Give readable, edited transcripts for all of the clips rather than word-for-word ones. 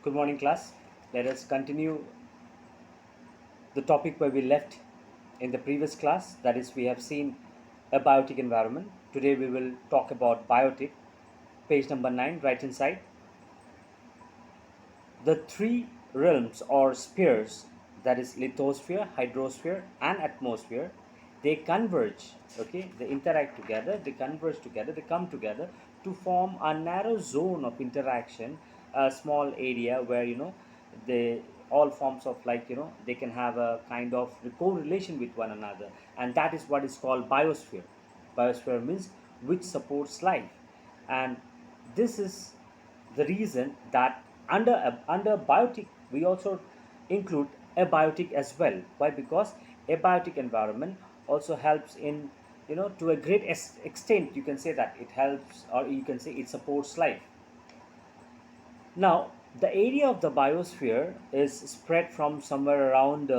Good morning, class. Let us continue the topic where we left in the previous class. That is, we have seen a biotic environment. Today, we will talk about biotic. Page number 9, right hand side. The three realms or spheres, that is, lithosphere, hydrosphere, and atmosphere, they converge. Okay, they interact together, they converge together, they come together to form a narrow zone of interaction, a small area where they all forms of they can have a kind of correlation with one another, and that is what is called biosphere. Biosphere means which supports life, and this is the reason that under biotic we also include abiotic as well. Why? Because abiotic environment also helps in, to a great extent, you can say that it helps, or you can say it supports life. Now, the area of the biosphere is spread from somewhere around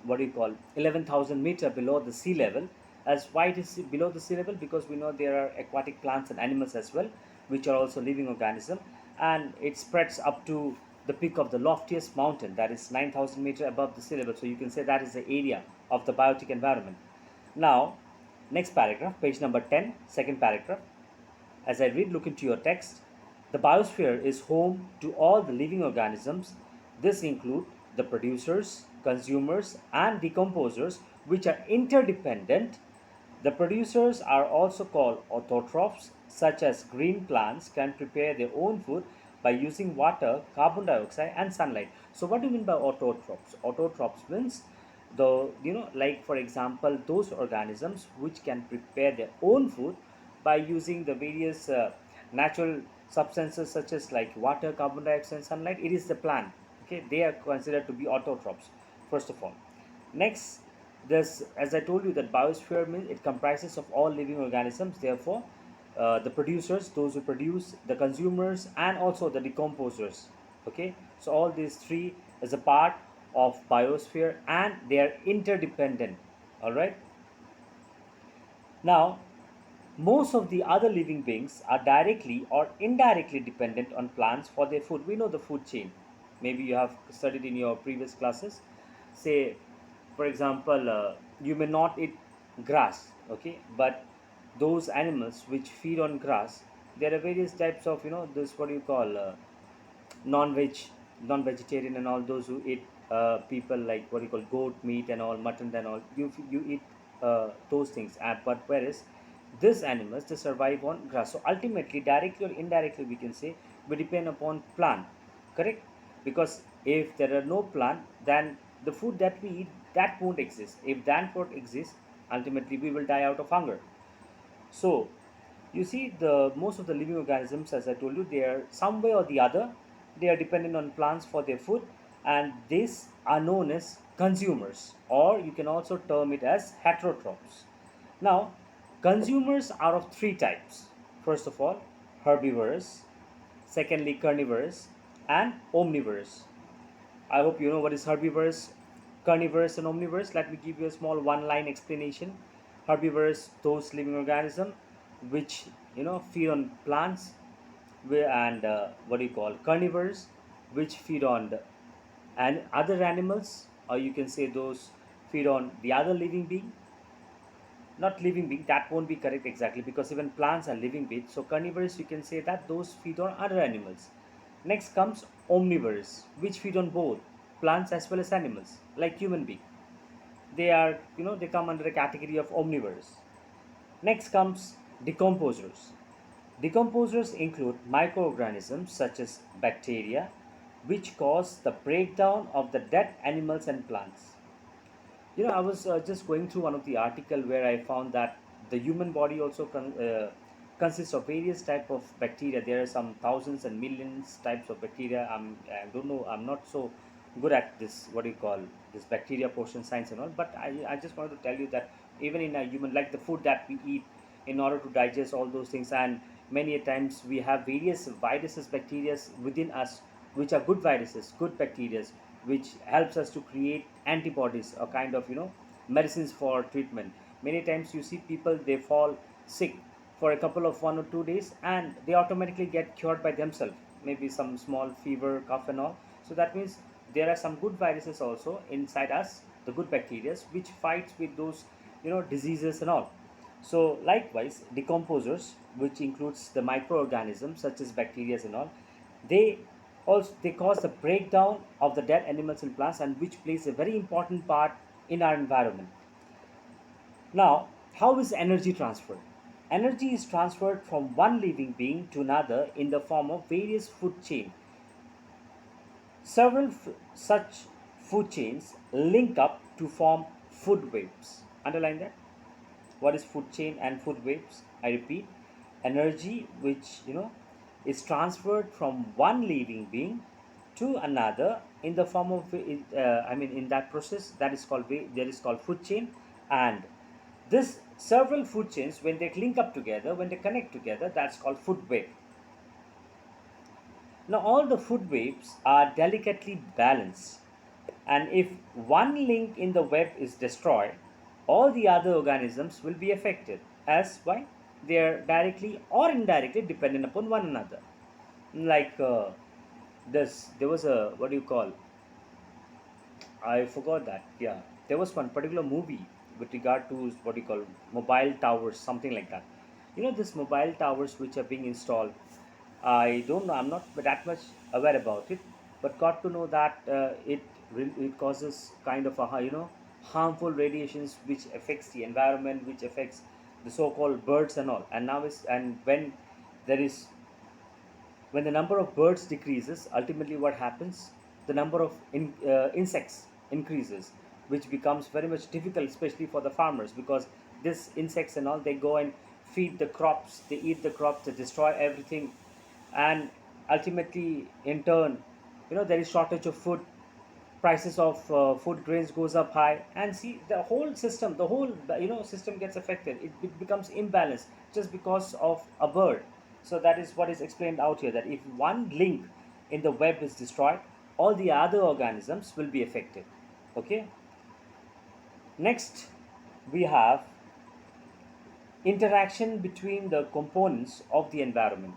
what do you call 11,000 meter below the sea level. As why it is below the sea level? Because we know there are aquatic plants and animals as well, which are also living organism, and it spreads up to the peak of the loftiest mountain, that is 9,000 meter above the sea level. So you can say that is the area of the biotic environment. Now, next paragraph, page number 10, second paragraph. As I read, look into your text. The biosphere is home to all the living organisms. This include the producers, consumers, and decomposers, which are interdependent. The producers are also called autotrophs, such as green plants can prepare their own food by using water, carbon dioxide, and sunlight. So, what do you mean by autotrophs? Autotrophs means like for example, those organisms which can prepare their own food by using the various natural substances such as like water, carbon dioxide, and sunlight. It is the plant. Okay, they are considered to be autotrophs. First of all, next, this, as I told you, that biosphere means it comprises of all living organisms. Therefore, the producers, those who produce, the consumers, and also the decomposers. Okay, so all these three is a part of biosphere, and they are interdependent. All right. Now, most of the other living beings are directly or indirectly dependent on plants for their food. We know the food chain. Maybe you have studied in your previous classes. Say, for example, you may not eat grass, okay, but those animals which feed on grass, there are various types of, this what you call non-veg, non-vegetarian, and all those who eat people like what you call goat meat and all, mutton and all. You eat those things, but whereas these animals, they survive on grass. So ultimately, directly or indirectly, we can say we depend upon plant, correct? Because if there are no plant, then the food that we eat, that won't exist. If that won't exist, ultimately we will die out of hunger. So you see, the most of the living organisms, as I told you, they are some way or the other, they are dependent on plants for their food, and these are known as consumers, or you can also term it as heterotrophs. Now, consumers are of three types. First of all, herbivorous, secondly, carnivorous, and omnivorous. I hope you know what is herbivorous, carnivorous, and omnivorous. Let me give you a small one-line explanation. Herbivorous, those living organisms which feed on plants, and what do you call carnivores, which feed on and other animals, or you can say those feed on the other living being. Not living being, that won't be correct exactly, because even plants are living beings. So carnivores, you can say that those feed on other animals. Next comes omnivores, which feed on both plants as well as animals, like human being. They are, they come under the category of omnivores. Next comes decomposers. Decomposers include microorganisms such as bacteria, which cause the breakdown of the dead animals and plants. I was just going through one of the article where I found that the human body also consists of various type of bacteria. There are some thousands and millions types of bacteria. I don't know. I'm not so good at this. What do you call this bacteria portion science and all? But I just wanted to tell you that even in a human, like the food that we eat, in order to digest all those things, and many a times we have various viruses, bacteria within us, which are good viruses, good bacteria, which helps us to create antibodies, a kind of medicines for treatment. Many times you see people, they fall sick for a couple of 1 or 2 days, and they automatically get cured by themselves, maybe some small fever, cough and all. So that means there are some good viruses also inside us, the good bacteria, which fights with those, diseases and all. So likewise, decomposers, which includes the microorganisms such as bacteria and all, they they cause the breakdown of the dead animals and plants, and which plays a very important part in our environment. Now, how is energy transferred? Energy is transferred from one living being to another in the form of various food chain. Several such food chains link up to form food webs. Underline that. What is food chain and food webs? I repeat, energy which is transferred from one living being to another in the form of in that process, that is called food chain. And this several food chains, when they link up together, when they connect together, that's called food web. Now, all the food webs are delicately balanced, and if one link in the web is destroyed, all the other organisms will be affected. As why? They are directly or indirectly dependent upon one another. Like there was a, what do you call? I forgot that. Yeah, there was one particular movie with regard to what you call mobile towers, something like that. This mobile towers which are being installed. I don't know. I'm not that much aware about it, but got to know that it causes kind of a harmful radiations which affects the environment, which affects the so-called birds and all. And now is and there is when the number of birds decreases, ultimately what happens? The number of insects increases, which becomes very much difficult, especially for the farmers, because these insects and all, they go and feed the crops, they eat the crops, they destroy everything, and ultimately, in turn, there is shortage of food, prices of food grains goes up high, and see the whole system gets affected. It becomes imbalanced just because of a bird. So that is what is explained out here, that if one link in the web is destroyed, all the other organisms will be affected. Okay, next we have interaction between the components of the environment.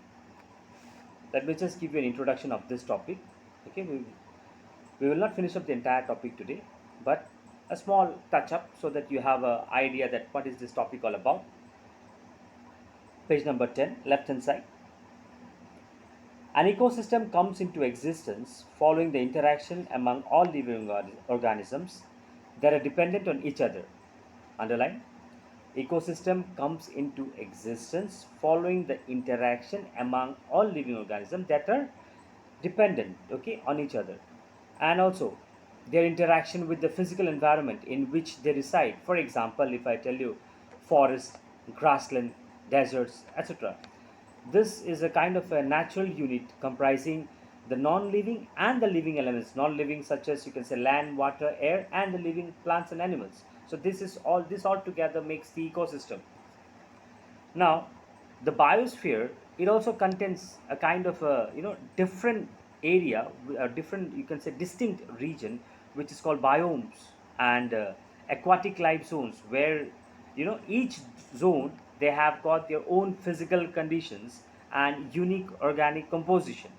Let me just give you an introduction of this topic. Okay, we will not finish up the entire topic today, but a small touch up so that you have an idea that what is this topic all about. Page number 10, left hand side. An ecosystem comes into existence following the interaction among all living organisms that are dependent on each other. Underline. Ecosystem comes into existence following the interaction among all living organisms that are dependent, okay, on each other, and also their interaction with the physical environment in which they reside. For example, if I tell you forest, grassland, deserts, etc., this is a kind of a natural unit comprising the non-living and the living elements. Non-living such as, you can say, land, water, air, and the living plants and animals. So this all together makes the ecosystem. Now, the biosphere, it also contains a kind of a different area, a different, you can say, distinct region, which is called biomes, and aquatic life zones, where each zone, they have got their own physical conditions and unique organic composition.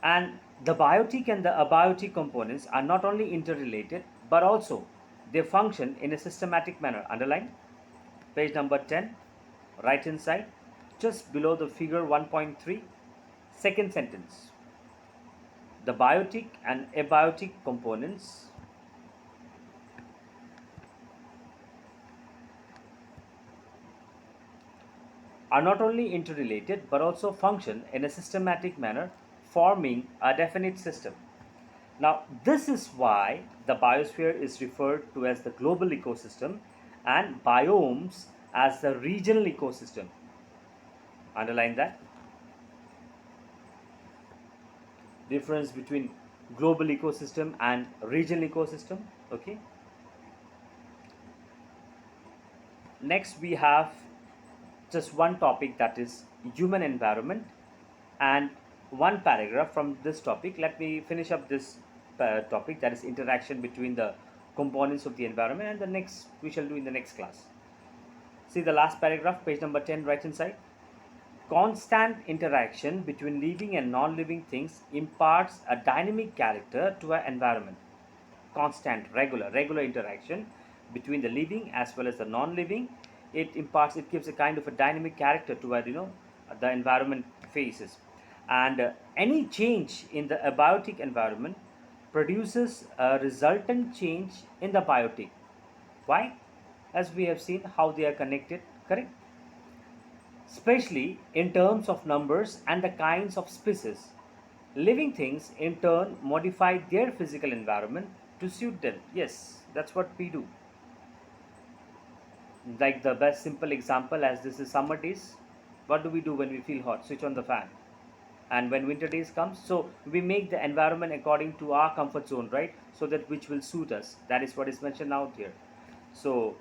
And the biotic and the abiotic components are not only interrelated, but also they function in a systematic manner. Underline page number 10, right hand side, just below the figure 1.3, second sentence. The biotic and abiotic components are not only interrelated but also function in a systematic manner, forming a definite system. Now, this is why the biosphere is referred to as the global ecosystem and biomes as the regional ecosystem. Underline that. Difference between global ecosystem and regional ecosystem. Okay. Next, we have just one topic, that is human environment, and one paragraph from this topic. Let me finish up this topic, that is interaction between the components of the environment, and the next we shall do in the next class. See the last paragraph, page number 10, right hand side. Constant interaction between living and non-living things imparts a dynamic character to our environment. Constant, regular interaction between the living as well as the non-living, it gives a kind of a dynamic character to what the environment faces. And any change in the abiotic environment produces a resultant change in the biotic. Why? As we have seen how they are connected, correct? Especially in terms of numbers and the kinds of species. Living things in turn modify their physical environment to suit them. Yes, that's what we do. Like the best simple example, as this is summer days, what do we do when we feel hot? Switch on the fan. And when winter days comes, so we make the environment according to our comfort zone, right? So that which will suit us. That is what is mentioned out here. So,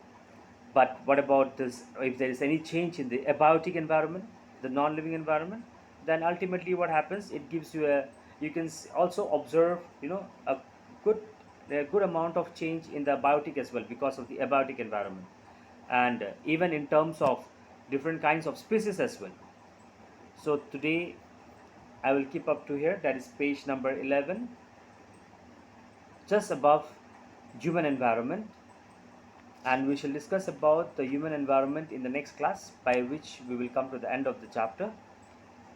but what about this? If there is any change in the abiotic environment, the non-living environment, then ultimately what happens? It gives you a. You can also observe, good, a good amount of change in the abiotic as well because of the abiotic environment, and even in terms of different kinds of species as well. So today I will keep up to here. That is page number 11, just above human environment, and we shall discuss about the human environment in the next class, by which we will come to the end of the chapter.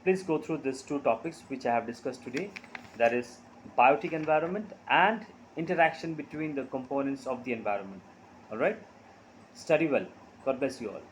Please go through these two topics which I have discussed today, that is biotic environment and interaction between the components of the environment. All right, study well. God bless you all.